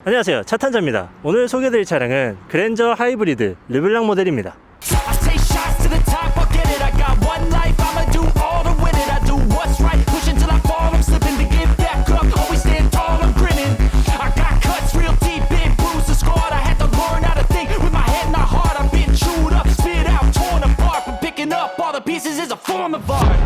안녕하세요, 차탄자입니다. 오늘 소개해드릴 차량은 그랜저 하이브리드 르블랑 모델입니다. I take shots to the top, I'll get it. I got one life, I'ma do all to win it. I do what's right, push until I fall. I'm slipping to get back up, always stand tall, I'm grinning. I got cuts real deep, big bruises scarred. I had to learn how to think with my head not hard. I've been chewed up, spit out, torn apart. But picking up all the pieces is a form of art.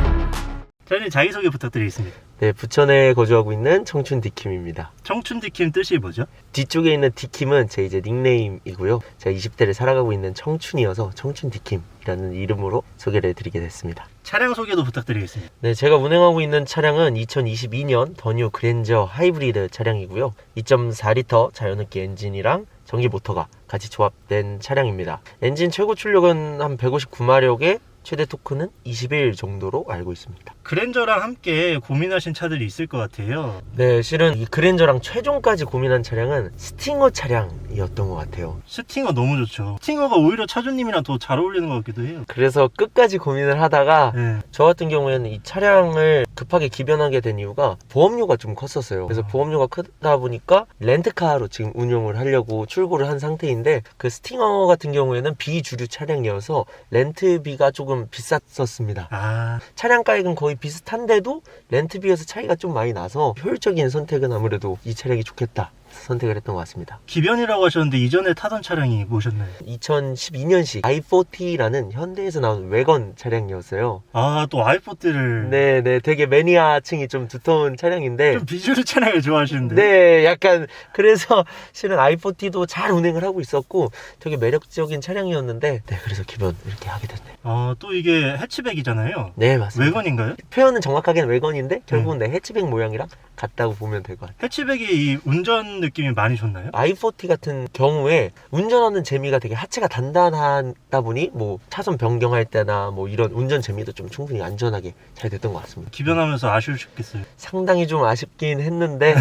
차장님 자기소개 부탁드리겠습니다. 네, 부천에 거주하고 있는 청춘 디킴입니다. 청춘 디킴 뜻이 뭐죠? 뒤쪽에 있는 디킴은 제 이제 닉네임이고요. 제가 20대를 살아가고 있는 청춘이어서 청춘 디킴이라는 이름으로 소개를 해드리게 됐습니다. 차량 소개도 부탁드리겠습니다. 네, 제가 운행하고 있는 차량은 2022년 더 뉴 그랜저 하이브리드 차량이고요. 2.4L 자연흡기 엔진이랑 전기 모터가 같이 조합된 차량입니다. 엔진 최고 출력은 한 159마력에 최대 토크는 21 정도로 알고 있습니다. 그랜저랑 함께 고민하신 차들이 있을 것 같아요. 네, 실은 이 그랜저랑 최종까지 고민한 차량은 스팅어 차량이었던 것 같아요. 스팅어 너무 좋죠. 스팅어가 오히려 차주님이랑 더 잘 어울리는 것 같기도 해요. 그래서 끝까지 고민을 하다가 네. 저 같은 경우에는 이 차량을 급하게 기변하게 된 이유가 보험료가 좀 컸었어요. 그래서 보험료가 크다 보니까 렌트카로 지금 운용을 하려고 출고를 한 상태인데, 그 스팅어 같은 경우에는 비주류 차량이어서 렌트비가 조금 비쌌었습니다. 차량가액은 거의 비슷한데도 렌트비에서 차이가 좀 많이 나서 효율적인 선택은 아무래도 이 차량이 좋겠다 선택을 했던 것 같습니다. 기변이라고 하셨는데 이전에 타던 차량이 뭐셨나요? 2012년식 i40라는 현대에서 나온 외건 차량이었어요. 또 i40를 네네, 되게 매니아층이 좀 두터운 차량인데, 좀 비주류 차량을 좋아하시는데. 네, 약간 그래서 실은 i40도 잘 운행을 하고 있었고 되게 매력적인 차량이었는데, 네, 그래서 기변 이렇게 하게 됐네요. 또 이게 해치백이잖아요. 네, 맞습니다. 외건인가요? 표현은 정확하게는 외건인데 결국은 네, 해치백 모양이랑 같다고 보면 될 것 같아요. 해치백이 이 운전 느낌이 많이 좋나요? i40 같은 경우에 운전하는 재미가 되게 하체가 단단하다 보니 뭐 차선 변경할 때나 뭐 이런 운전 재미도 좀 충분히 안전하게 잘 됐던 것 같습니다. 기변하면서 아쉬우셨겠어요? 상당히 좀 아쉽긴 했는데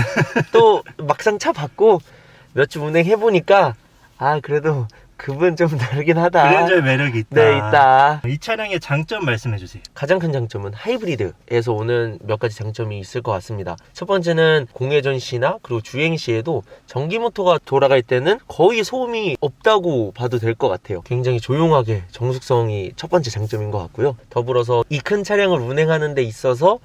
또 막상 차 받고 몇 주 운행해보니까 그래도 급은 좀 다르긴 하다. 그랜저의 매력이 있다. 네, 있다. 이 차량의 장점 말씀해주세요. 가장 큰 장점은 하이브리드에서 오는 몇 가지 장점이 있을 것 같습니다. 첫 번째는 공회전 시나 그리고 주행 시에도 전기 모터가 돌아갈 때는 거의 소음이 없다고 봐도 될 것 같아요. 굉장히 조용하게 정숙성이 첫 번째 장점인 것 같고요. 더불어서 이 큰 차량을 운행하는 데 있어서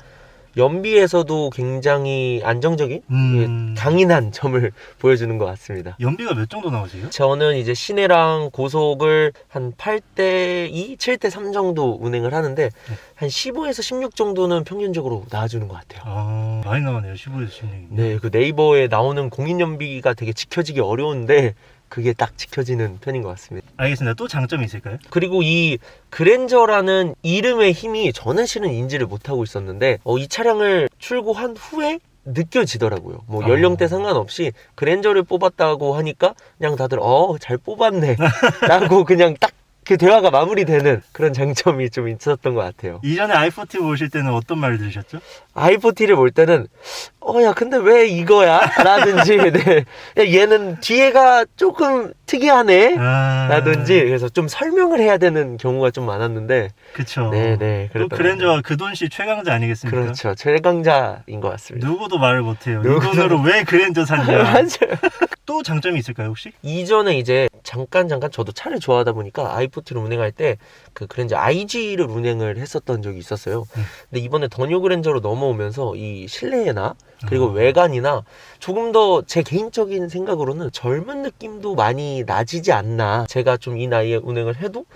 연비에서도 굉장히 안정적인 강인한 점을 보여주는 것 같습니다. 연비가 몇 정도 나오세요? 저는 이제 시내랑 고속을 한 8대2, 7대3 정도 운행을 하는데 한 15에서 16 정도는 평균적으로 나와주는 것 같아요. 많이 나오네요. 15에서 16. 네, 그 네이버에 나오는 공인연비가 되게 지켜지기 어려운데 그게 딱 지켜지는 편인 것 같습니다. 알겠습니다. 또 장점이 있을까요? 그리고 이 그랜저라는 이름의 힘이 저는 실은 인지를 못하고 있었는데 이 차량을 출고한 후에 느껴지더라고요. 뭐 연령대 상관없이 그랜저를 뽑았다고 하니까 그냥 다들 잘 뽑았네 라고 그냥 딱 그 대화가 마무리되는 그런 장점이 좀 있었던 것 같아요. 이전에 i40 보실 때는 어떤 말을 들으셨죠? i40를 볼 때는 야 근데 왜 이거야? 라든지 네. 야, 얘는 뒤에가 조금 특이하네? 라든지 그래서 좀 설명을 해야 되는 경우가 좀 많았는데, 그쵸. 네네. 또 그랜저가 그 돈씨 최강자 아니겠습니까? 그렇죠. 최강자인 것 같습니다. 누구도 말을 못해요. 이 돈으로 왜 그랜저 샀냐. 맞아요. 또 장점이 있을까요 혹시? 이전에 이제 잠깐 저도 차를 좋아하다 보니까 i40를 운행할 때 그 그랜저 IG를 운행을 했었던 적이 있었어요. 근데 이번에 더 뉴 그랜저로 넘어오면서 이 실내나 그리고 외관이나 조금 더 제 개인적인 생각으로는 젊은 느낌도 많이 나지지 않나. 제가 좀 이 나이에 운행을 해도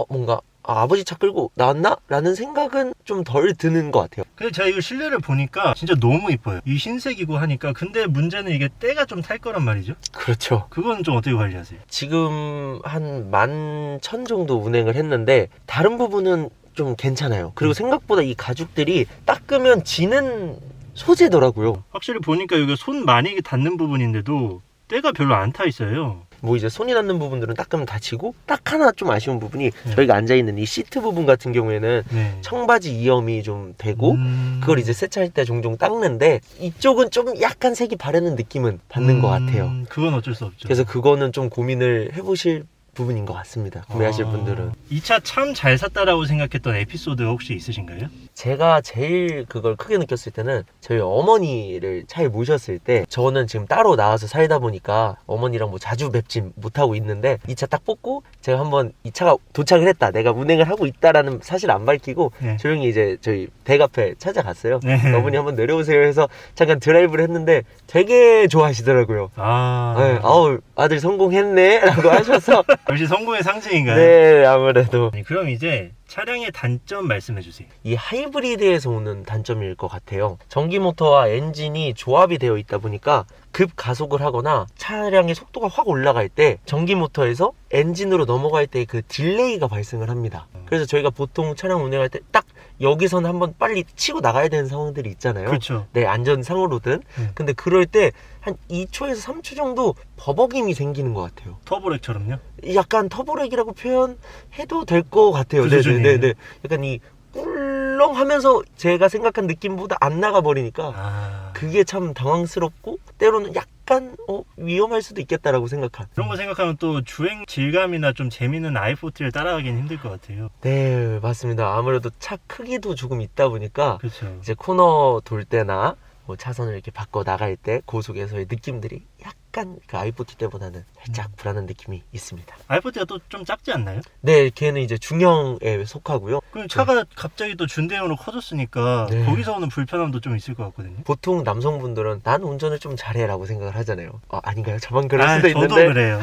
뭔가 아버지 차 끌고 나왔나? 라는 생각은 좀 덜 드는 것 같아요. 근데 제가 이거 실내를 보니까 진짜 너무 이뻐요. 이 흰색이고 하니까. 근데 문제는 이게 때가 좀 탈 거란 말이죠. 그렇죠. 그건 좀 어떻게 관리하세요? 지금 한 11,000 정도 운행을 했는데 다른 부분은 좀 괜찮아요. 그리고 생각보다 이 가죽들이 닦으면 지는 소재더라고요. 확실히 보니까 여기 손 많이 닿는 부분인데도 때가 별로 안 타 있어요. 뭐 이제 손이 닿는 부분들은 닦으면 다치고, 딱 하나 좀 아쉬운 부분이 저희가 앉아있는 이 시트 부분 같은 경우에는 청바지 이염이 좀 되고 그걸 이제 세차할 때 종종 닦는데 이쪽은 좀 약간 색이 바르는 느낌은 받는 것 같아요. 그건 어쩔 수 없죠. 그래서 그거는 좀 고민을 해보실 부분인 것 같습니다. 구매하실 분들은. 이 차 참 잘 샀다라고 생각했던 에피소드 혹시 있으신가요? 제가 제일 그걸 크게 느꼈을 때는 저희 어머니를 차에 모셨을 때 저는 지금 따로 나와서 살다 보니까 어머니랑 뭐 자주 뵙진 못하고 있는데 이 차 딱 뽑고 제가 한번 이 차가 도착을 했다, 내가 운행을 하고 있다라는 사실 안 밝히고 네. 조용히 이제 저희 댁 앞에 찾아갔어요. 네. 어머니 한번 내려오세요 해서 잠깐 드라이브를 했는데 되게 좋아하시더라고요. 네, 아우 아들 성공했네 라고 하셔서 역시 성공의 상징인가요? 네, 아무래도 아니, 그럼 이제 차량의 단점 말씀해 주세요. 이 하이브리드에서 오는 단점일 것 같아요. 전기 모터와 엔진이 조합이 되어 있다 보니까 급 가속을 하거나 차량의 속도가 확 올라갈 때 전기 모터에서 엔진으로 넘어갈 때 그 딜레이가 발생을 합니다. 그래서 저희가 보통 차량 운행할 때 딱 여기서는 한번 빨리 치고 나가야 되는 상황들이 있잖아요. 그렇죠. 네, 안전상으로든. 근데 그럴 때 한 2초에서 3초 정도 버벅임이 생기는 것 같아요. 터보렉처럼요? 약간 터보렉이라고 표현해도 될 것 같아요. 그 수준이에요? 네네네. 약간 이 꿀렁 하면서 제가 생각한 느낌보다 안 나가 버리니까 그게 참 당황스럽고 때로는 약간 위험할 수도 있겠다라고 생각한. 그런 거 생각하면 또 주행 질감이나 좀 재미있는 i40를 따라가긴 힘들 것 같아요. 네, 맞습니다. 아무래도 차 크기도 조금 있다 보니까 그렇죠. 이제 코너 돌 때나 뭐 차선을 이렇게 바꿔 나갈 때 고속에서의 느낌들이 약간 그 i40 때보다는 살짝 불안한 느낌이 있습니다. i40가 또 좀 작지 않나요? 네, 걔는 이제 중형에 속하고요. 그럼 차가 갑자기 또 준대형으로 커졌으니까 네. 거기서 오는 불편함도 좀 있을 것 같거든요. 보통 남성분들은 난 운전을 좀 잘해라고 생각을 하잖아요. 아닌가요? 저만 그럴 수도 저도 있는데 그래요.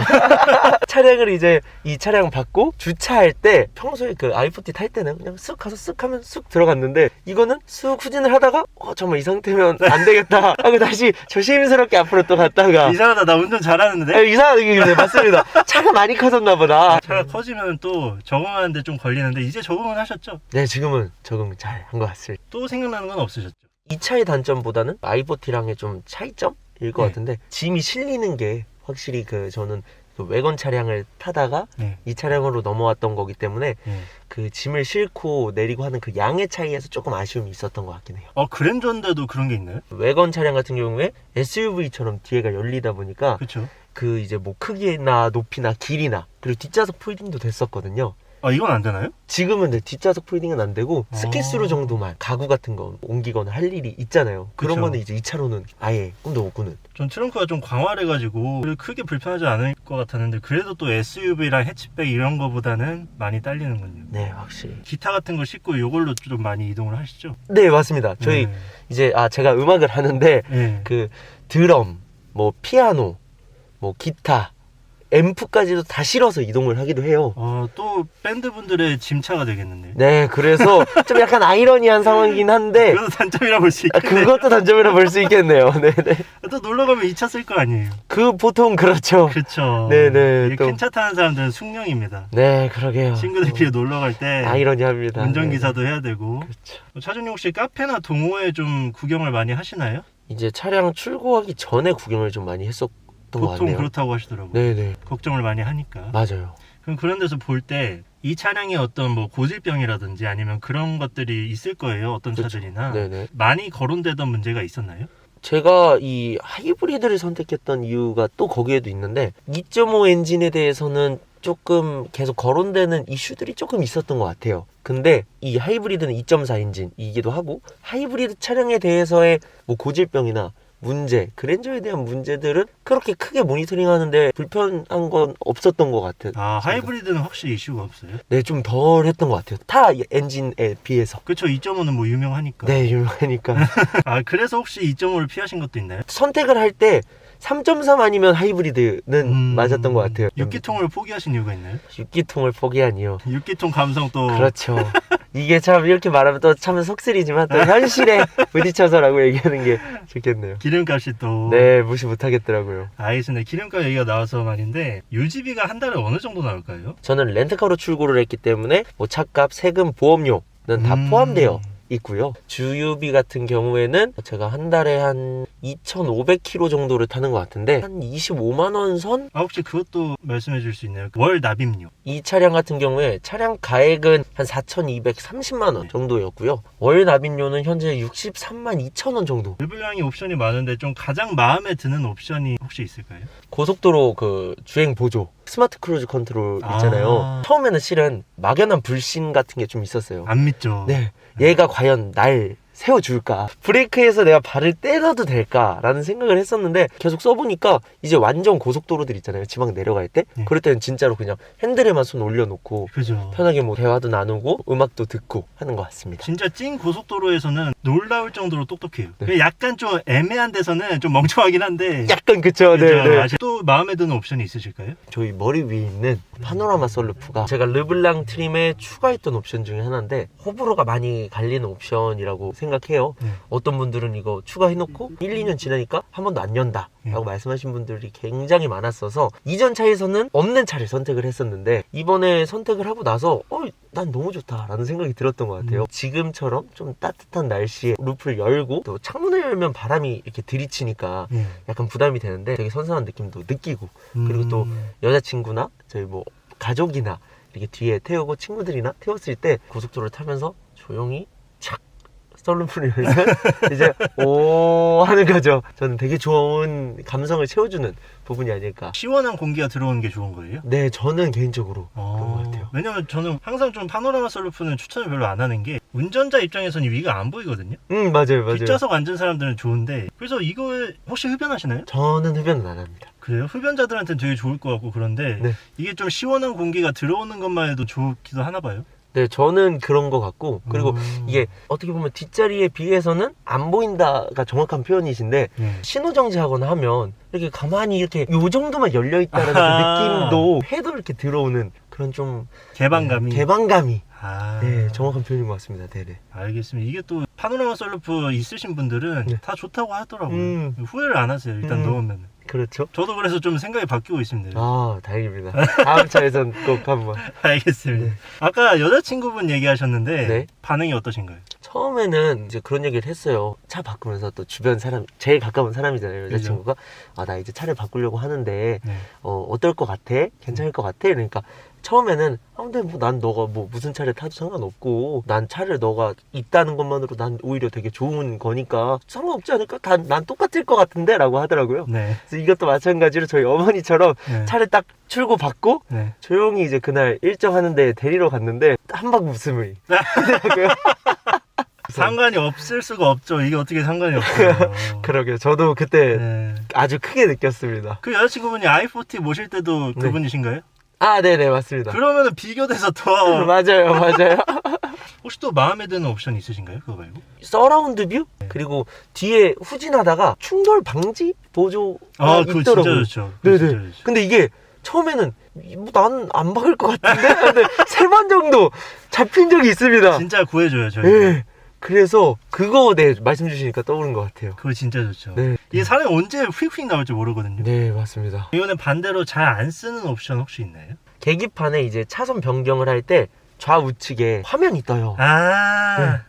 차량을 이제 이 차량 받고 주차할 때 평소에 그 i40 탈 때는 그냥 쓱 가서 쓱 하면 쓱 들어갔는데 이거는 쓱 후진을 하다가 정말 이 상태면 안 되겠다 하고 다시 조심스럽게 앞으로 또 갔다가 이상하다, 나 운전 잘하는데? 이상하게 네, 맞습니다. 차가 많이 커졌나 보다. 차가 커지면 또 적응하는데 좀 걸리는데 이제 적응은 하셨죠? 네, 지금은 적응 잘 한 것 같습니다. 또 생각나는 건 없으셨죠? 이 차의 단점보다는 i40랑의 좀 차이점일 것 네. 같은데 짐이 실리는 게 확실히 저는 그 외건 차량을 타다가 네. 이 차량으로 넘어왔던 거기 때문에 네. 그 짐을 싣고 내리고 하는 그 양의 차이에서 조금 아쉬움이 있었던 것 같긴 해요. 그랜저인데도 그런 게 있나요? 외건 차량 같은 경우에 SUV처럼 뒤에가 열리다 보니까 그렇죠. 그 이제 뭐 크기나 높이나 길이나 그리고 뒷좌석 폴딩도 됐었거든요. 이건 안 되나요? 지금은 네, 뒷좌석 폴딩은 안 되고 스키스루 정도만 가구 같은 거 옮기거나 할 일이 있잖아요. 그런 그쵸. 거는 이제 이 차로는 아예 꿈도 못 꾸는. 전 트렁크가 좀 광활해가지고 크게 불편하지 않을 것 같았는데 그래도 또 SUV랑 해치백 이런 거보다는 많이 딸리는군요. 네, 확실히. 기타 같은 거 싣고 이걸로 좀 많이 이동을 하시죠? 네, 맞습니다. 저희 이제 제가 음악을 하는데 네. 그 드럼, 뭐 피아노, 뭐 기타, 앰프까지도 다 실어서 이동을 하기도 해요. 또 밴드분들의 짐차가 되겠는데요? 네, 그래서 좀 약간 아이러니한 상황이긴 한데 그것도 단점이라 볼 수 있겠네요. 그것도 단점이라 볼 수 있겠네요. 네네. 또 놀러 가면 이 차 쓸 거 아니에요? 보통 그렇죠. 그렇죠. 네네, 또. 큰 차 타는 사람들은 숙명입니다. 네, 그러게요. 친구들끼리 놀러 갈 때 아이러니합니다. 운전기사도 해야 되고. 그렇죠. 차주님 혹시 카페나 동호회 좀 구경을 많이 하시나요? 이제 차량 출고하기 전에 구경을 좀 많이 했었던 것 보통 같네요. 그렇다고 하시더라고요. 네네. 걱정을 많이 하니까. 맞아요. 그럼 그런 데서 볼 때 이 차량이 어떤 뭐 고질병이라든지 아니면 그런 것들이 있을 거예요. 어떤 그쵸. 차들이나. 네네. 많이 거론되던 문제가 있었나요? 제가 이 하이브리드를 선택했던 이유가 또 거기에도 있는데 2.5 엔진에 대해서는 조금 계속 거론되는 이슈들이 조금 있었던 것 같아요. 근데 이 하이브리드는 2.4 엔진이기도 하고 하이브리드 차량에 대해서의 뭐 고질병이나 문제, 그랜저에 대한 문제들은 그렇게 크게 모니터링 하는데 불편한 건 없었던 것 같아요. 하이브리드는 확실히 이슈가 없어요? 네, 좀 덜 했던 것 같아요. 타 엔진에 비해서. 그렇죠. 2.5는 뭐 유명하니까. 네, 유명하니까. 그래서 혹시 2.5를 피하신 것도 있나요? 선택을 할 때 3.3 아니면 하이브리드는 맞았던 것 같아요. 6기통을 포기하신 이유가 있나요? 6기통을 포기한 이유. 6기통 감성 또. 그렇죠. 이게 참 이렇게 말하면 또 참 속쓰리지만 또 현실에 부딪혀서라고 얘기하는 게 좋겠네요. 기름값이 또. 네, 무시 못하겠더라고요. 알겠습니다. 기름값 얘기가 나와서 말인데 유지비가 한 달에 어느 정도 나올까요? 저는 렌트카로 출고를 했기 때문에 뭐 차값, 세금, 보험료는 다 포함되어 있고요. 주유비 같은 경우에는 제가 한 달에 한 2,500km 정도를 타는 것 같은데 한 25만 원 선? 혹시 그것도 말씀해 줄 수 있나요? 월 납입료. 이 차량 같은 경우에 차량 가액은 한 4,230만 원 정도였고요. 월 납입료는 현재 63만 2천 원 정도. 일불량이 옵션이 많은데 좀 가장 마음에 드는 옵션이 혹시 있을까요? 고속도로 그 주행 보조 스마트 크루즈 컨트롤 있잖아요. 아. 처음에는 실은 막연한 불신 같은 게 좀 있었어요. 안 믿죠. 네, 얘가 과연 날 세워줄까? 브레이크에서 내가 발을 떼놔도 될까라는 생각을 했었는데 계속 써보니까 이제 완전 고속도로들 있잖아요. 지방 내려갈 때 네. 그럴 때는 진짜로 그냥 핸들에만 손 올려놓고 그죠. 편하게 뭐 대화도 나누고 음악도 듣고 하는 것 같습니다. 진짜 찐 고속도로에서는 놀라울 정도로 똑똑해요. 네. 약간 좀 애매한 데서는 좀 멍청하긴 한데. 약간 그쵸. 그죠? 네. 아직 또 마음에 드는 옵션이 있으실까요? 저희 머리 위에 있는 파노라마 썬루프가 제가 르블랑 트림에 추가했던 옵션 중에 하나인데 호불호가 많이 갈리는 옵션이라고 생각해요. 어떤 분들은 이거 추가해놓고 1, 2년 지나니까 한 번도 안 연다 라고 말씀하신 분들이 굉장히 많았어서 이전 차에서는 없는 차를 선택을 했었는데 이번에 선택을 하고 나서 난 너무 좋다 라는 생각이 들었던 것 같아요. 지금처럼 좀 따뜻한 날씨에 루프를 열고 또 창문을 열면 바람이 이렇게 들이치니까 약간 부담이 되는데 되게 선선한 느낌도 느끼고 그리고 또 여자친구나 저희 뭐 가족이나 이렇게 뒤에 태우고 친구들이나 태웠을 때 고속도로를 타면서 조용히 착 썬루프를 열면 이제 오 하는 거죠. 저는 되게 좋은 감성을 채워주는 부분이 아닐까. 시원한 공기가 들어오는 게 좋은 거예요? 네, 저는 개인적으로 그런 것 같아요. 왜냐면 저는 항상 좀 파노라마 썬루프는 추천을 별로 안 하는 게 운전자 입장에서는 위가 안 보이거든요. 맞아요. 뒷좌석 앉은 사람들은 좋은데 그래서 이거에 혹시 흡연하시나요? 저는 흡연은 안 합니다. 그래요? 흡연자들한테는 되게 좋을 것 같고 그런데 네. 이게 좀 시원한 공기가 들어오는 것만 해도 좋기도 하나 봐요. 네, 저는 그런 것 같고 그리고 이게 어떻게 보면 뒷자리에 비해서는 안 보인다가 정확한 표현이신데 신호정지하거나 하면 이렇게 가만히 이렇게 요 정도만 열려있다는 그 느낌도 해도 이렇게 들어오는 그런 좀 개방감이. 개방감이 아. 네, 정확한 표현인 것 같습니다. 네네. 알겠습니다. 이게 또 파노라마 썬루프 있으신 분들은 네. 다 좋다고 하더라고요. 후회를 안 하세요. 일단 넣으면. 그렇죠. 저도 그래서 좀 생각이 바뀌고 있습니다. 아, 다행입니다. 다음 차에선 꼭 한번. 알겠습니다. 네. 아까 여자친구분 얘기하셨는데 네. 반응이 어떠신가요? 처음에는 이제 그런 얘기를 했어요. 차 바꾸면서 또 주변 사람, 제일 가까운 사람이잖아요. 여자친구가. 나 이제 차를 바꾸려고 하는데, 네. 어떨 것 같아? 괜찮을 것 같아? 그러니까 처음에는, 근데 뭐 난 너가 뭐 무슨 차를 타도 상관없고, 난 차를 너가 있다는 것만으로 난 오히려 되게 좋은 거니까 상관없지 않을까? 난 똑같을 것 같은데? 라고 하더라고요. 네. 그래서 이것도 마찬가지로 저희 어머니처럼 네. 차를 딱 출고 받고, 네. 조용히 이제 그날 일정하는데 데리러 갔는데, 한박 웃음을 하더라고요. 상관이 없을 수가 없죠. 이게 어떻게 상관이 없어요. 그러게요. 저도 그때 네. 아주 크게 느꼈습니다. 그 여자친구분이 i40 모실 때도 네. 그분이신가요? 아, 네네, 맞습니다. 그러면은 비교돼서 더 맞아요. 혹시 또 마음에 드는 옵션 있으신가요? 그거 말고? 서라운드 뷰? 그리고 뒤에 후진하다가 충돌 방지 보조가 그거 있더라고요. 진짜 좋죠. 그거 네네. 진짜 좋죠. 근데 이게 처음에는 나는 안 박을 것 같은데? 근데 3번 정도 잡힌 적이 있습니다. 진짜 구해줘요, 저희. 네. 그래서 그거 말씀 주시니까 떠오른 것 같아요. 그거 진짜 좋죠. 네. 이게 사람이 언제 휙휙 나올지 모르거든요. 네, 맞습니다. 이거는 반대로 잘 안 쓰는 옵션 혹시 있나요? 계기판에 이제 차선 변경을 할 때 좌우측에 화면이 떠요.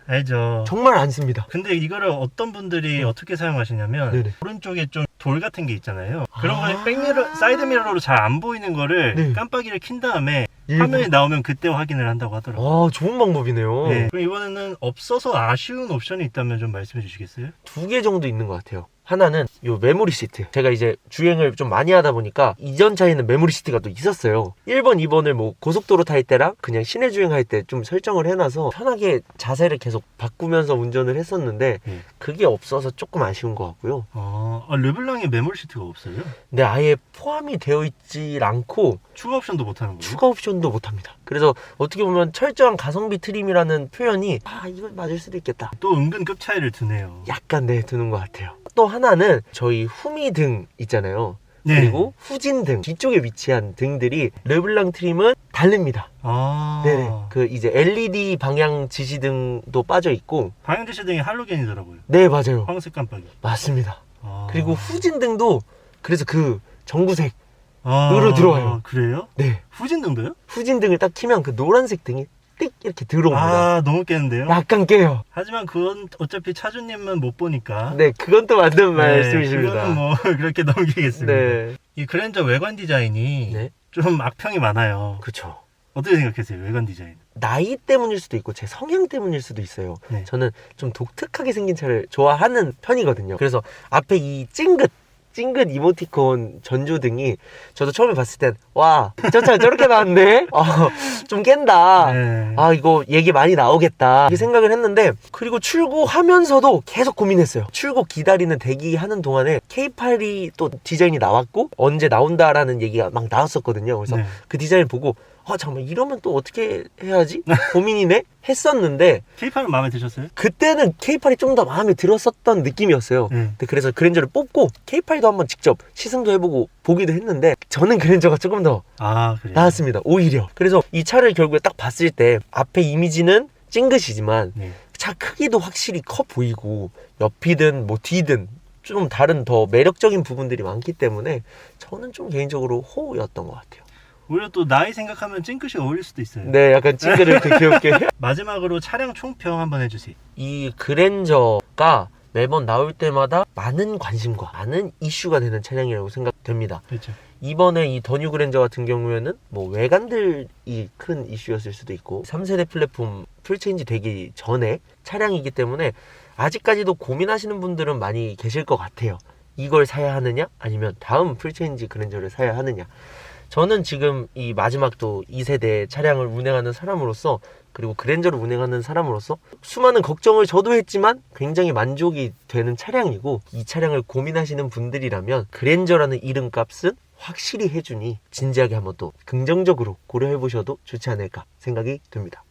알죠. 정말 안 씁니다. 근데 이거를 어떤 분들이 어떻게 사용하시냐면 네네. 오른쪽에 좀 돌 같은 게 있잖아요. 그런 걸 백미러, 사이드 미러로 잘 안 보이는 거를 네. 깜빡이를 킨 다음에 일부- 화면이 나오면 그때 확인을 한다고 하더라고요. 좋은 방법이네요. 네. 그럼 이번에는 없어서 아쉬운 옵션이 있다면 좀 말씀해 주시겠어요? 2개 정도 있는 것 같아요. 하나는 요 메모리 시트. 제가 이제 주행을 좀 많이 하다 보니까 이전 차에는 메모리 시트가 또 있었어요. 1번, 2번을 뭐 고속도로 탈 때랑 그냥 시내 주행할 때 좀 설정을 해놔서 편하게 자세를 계속 바꾸면서 운전을 했었는데 그게 없어서 조금 아쉬운 것 같고요. 르블랑에 메모리 시트가 없어요? 근데 아예 포함이 되어 있질 않고 추가 옵션도 못 하는 거예요? 추가 옵션도 못합니다. 그래서 어떻게 보면 철저한 가성비 트림이라는 표현이 이거 맞을 수도 있겠다. 또 은근 급 차이를 두네요. 약간 드는 것 같아요. 또 하나는 저희 후미등 있잖아요. 네. 그리고 후진등 뒤쪽에 위치한 등들이 르블랑 트림은 다릅니다. 네네. 그 이제 LED 방향 지시등도 빠져 있고. 방향 지시등이 할로겐이더라고요. 네, 맞아요. 황색 깜빡이. 맞습니다. 그리고 후진등도 그래서 그 전구색으로 으로 들어와요. 그래요? 네. 후진등도요? 후진등을 딱 키면 그 노란색 등이 띡 이렇게 들어옵니다. 너무 깨는데요? 약간 깨요. 하지만 그건 어차피 차주님은 못 보니까. 네, 그건 또 맞는 네, 말씀이십니다. 그거는 뭐 그렇게 넘기겠습니다. 네. 이 그랜저 외관 디자인이 네. 좀 악평이 많아요. 그렇죠. 어떻게 생각하세요? 외관 디자인. 나이 때문일 수도 있고 제 성향 때문일 수도 있어요. 네. 저는 좀 독특하게 생긴 차를 좋아하는 편이거든요. 그래서 앞에 이 찡긋 찡긋 이모티콘 전조등이 저도 처음에 봤을 땐 와, 저 차 저렇게 나왔네? 좀 깬다. 네. 아, 이거 얘기 많이 나오겠다. 이렇게 생각을 했는데, 그리고 출고하면서도 계속 고민했어요. 출고 기다리는 대기하는 동안에 K8이 또 디자인이 나왔고, 언제 나온다라는 얘기가 막 나왔었거든요. 그래서 네. 그 디자인을 보고, 잠깐만, 이러면 또 어떻게 해야지? 고민이네? 했었는데, K8은 마음에 드셨어요? 그때는 K8이 좀 더 마음에 들었었던 느낌이었어요. 근데 그래서 그랜저를 뽑고, K8도 한번 직접 시승도 해보고, 보기도 했는데, 저는 그랜저가 조금 더 그래요? 나았습니다. 오히려. 그래서 이 차를 결국에 딱 봤을 때 앞에 이미지는 찡긋이지만 네. 차 크기도 확실히 커 보이고 옆이든 뭐 뒤든 좀 다른 더 매력적인 부분들이 많기 때문에 저는 좀 개인적으로 호였던 것 같아요. 오히려 또 나이 생각하면 찡긋이 어울릴 수도 있어요. 네, 약간 찡긋을 이렇게 귀엽게. 마지막으로 차량 총평 한번 해주세요. 이 그랜저가 매번 나올 때마다 많은 관심과 많은 이슈가 되는 차량이라고 생각됩니다. 그렇죠. 이번에 이 더 뉴 그랜저 같은 경우에는 뭐 외관들이 큰 이슈였을 수도 있고 3세대 플랫폼 풀체인지 되기 전에 차량이기 때문에 아직까지도 고민하시는 분들은 많이 계실 것 같아요. 이걸 사야 하느냐 아니면 다음 풀체인지 그랜저를 사야 하느냐. 저는 지금 이 마지막 또 2세대 차량을 운행하는 사람으로서 그리고 그랜저를 운행하는 사람으로서 수많은 걱정을 저도 했지만 굉장히 만족이 되는 차량이고, 이 차량을 고민하시는 분들이라면 그랜저라는 이름값은 확실히 해주니 진지하게 한번 또 긍정적으로 고려해 보셔도 좋지 않을까 생각이 듭니다.